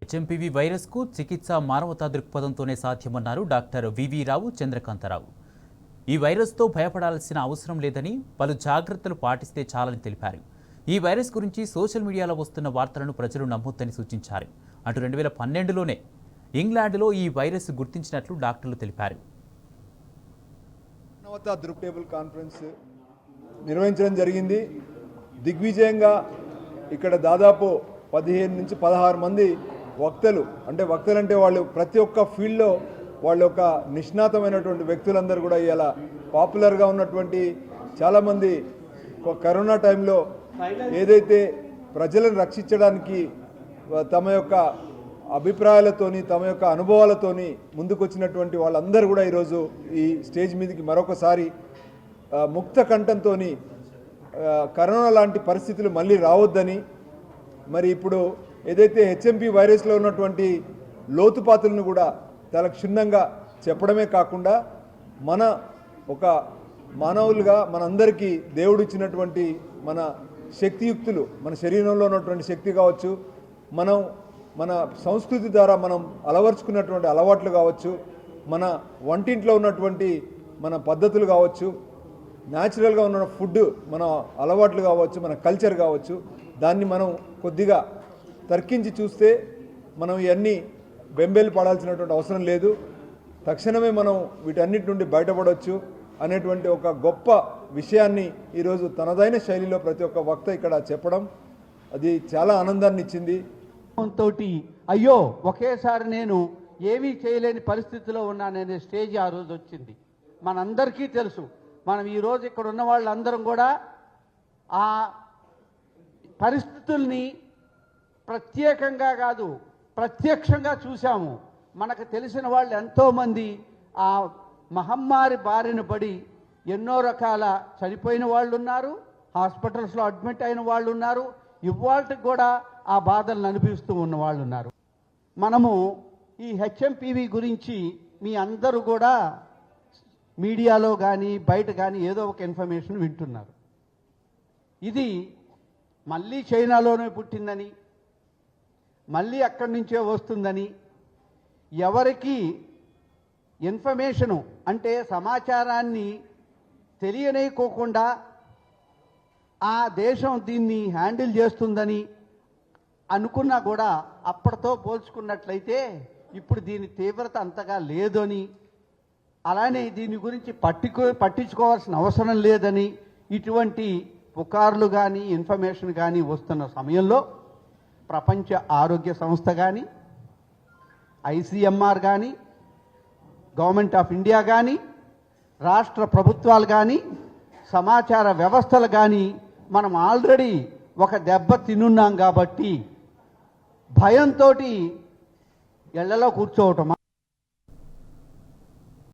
HMPV వైరస్కు చికిత్స మానవతా దృక్పథంతోనే సాధ్యమన్నారు doctor వివి రావు చంద్రకాంతరావు. ఈ వైరస్తో భయపడాల్సిన అవసరం లేదని, పలు జాగ్రత్తలు పాటిస్తే చాలని తెలిపారు. ఈ వైరస్ గురించి సోషల్ మీడియాలో వస్తున్న వార్తలను ప్రజలు నమ్మొద్దని సూచించారు. అటు 2012లోనే ఇంగ్లాండ్లో ఈ వైరస్ గుర్తించినట్లు డాక్టర్లు తెలిపారు. మానవతా దృక్పథం కాన్ఫరెన్స్ నిర్వహించడం జరిగింది. దిగ్విజయంగా ఇక్కడ దాదాపు 15 నుంచి 16 మంది వక్తలు అంటే వాళ్ళు ప్రతి ఒక్క ఫీల్డ్లో వాళ్ళ యొక్క నిష్ణాతమైనటువంటి వ్యక్తులందరూ కూడా ఇలా పాపులర్గా ఉన్నటువంటి చాలామంది కరోనా టైంలో ఏదైతే ప్రజలను రక్షించడానికి తమ యొక్క అభిప్రాయాలతోని తమ యొక్క అనుభవాలతోని ముందుకొచ్చినటువంటి వాళ్ళందరూ కూడా ఈరోజు ఈ స్టేజ్ మీదకి మరొకసారి ముక్త కంఠంతో కరోనా లాంటి పరిస్థితులు మళ్ళీ రావద్దని, మరి ఇప్పుడు ఏదైతే హెచ్ఎంపీ వైరస్లో ఉన్నటువంటి లోతుపాతులను కూడా చాలా క్షుణ్ణంగా చెప్పడమే కాకుండా మన ఒక మానవులుగా మనందరికీ దేవుడు ఇచ్చినటువంటి మన శక్తియుక్తులు, మన శరీరంలో ఉన్నటువంటి శక్తి కావచ్చు, మన సంస్కృతి ద్వారా మనం అలవర్చుకున్నటువంటి అలవాట్లు కావచ్చు, మన వంటింట్లో ఉన్నటువంటి మన పద్ధతులు కావచ్చు, న్యాచురల్గా ఉన్న ఫుడ్ మన అలవాట్లు కావచ్చు, మన కల్చర్ కావచ్చు, దాన్ని మనం కొద్దిగా తర్కించి చూస్తే మనం ఇవన్నీ బెంబేలు పడాల్సినటువంటి అవసరం లేదు. తక్షణమే మనం వీటన్నిటి నుండి బయటపడవచ్చు అనేటువంటి ఒక గొప్ప విషయాన్ని ఈరోజు తనదైన శైలిలో ప్రతి ఒక్క వక్త ఇక్కడ చెప్పడం అది చాలా ఆనందాన్ని ఇచ్చింది. తోటి అయ్యో ఒకేసారి నేను ఏమీ చేయలేని పరిస్థితిలో ఉన్నాననే స్టేజ్ ఆ రోజు వచ్చింది. మనందరికీ తెలుసు. మనం ఈరోజు ఇక్కడ ఉన్న వాళ్ళందరం కూడా ఆ పరిస్థితుల్ని ప్రత్యేకంగా కాదు ప్రత్యక్షంగా చూశాము. మనకు తెలిసిన వాళ్ళు ఎంతోమంది ఆ మహమ్మారి బారిన పడి ఎన్నో రకాల చనిపోయిన వాళ్ళు ఉన్నారు, హాస్పిటల్స్లో అడ్మిట్ అయిన వాళ్ళు ఉన్నారు, ఇవాళకి కూడా ఆ బాధలను అనిపిస్తూ ఉన్న వాళ్ళు ఉన్నారు. మనము ఈ హెచ్ఎంపీవీ గురించి మీ అందరూ కూడా మీడియాలో కానీ బయట కానీ ఏదో ఒక ఇన్ఫర్మేషన్ వింటున్నారు. ఇది మళ్ళీ చైనాలోనే పుట్టిందని, మళ్ళీ అక్కడి నుంచే వస్తుందని, ఎవరికి ఇన్ఫర్మేషను అంటే సమాచారాన్ని తెలియనేకోకుండా ఆ దేశం దీన్ని హ్యాండిల్ చేస్తుందని అనుకున్నా కూడా అప్పటితో పోల్చుకున్నట్లయితే ఇప్పుడు దీని తీవ్రత అంతగా లేదని, అలానే దీని గురించి పట్టించుకోవాల్సిన అవసరం లేదని ఇటువంటి పుకార్లు కానీ ఇన్ఫర్మేషన్ కానీ వస్తున్న సమయంలో ప్రపంచ ఆరోగ్య సంస్థ కానీ, ఐసీఎంఆర్ కానీ, గవర్నమెంట్ ఆఫ్ ఇండియా కానీ, రాష్ట్ర ప్రభుత్వాలు కానీ, సమాచార వ్యవస్థలు కానీ మనం ఆల్రెడీ ఒక దెబ్బ తినున్నాం కాబట్టి భయంతో ఇళ్లలో కూర్చోవటం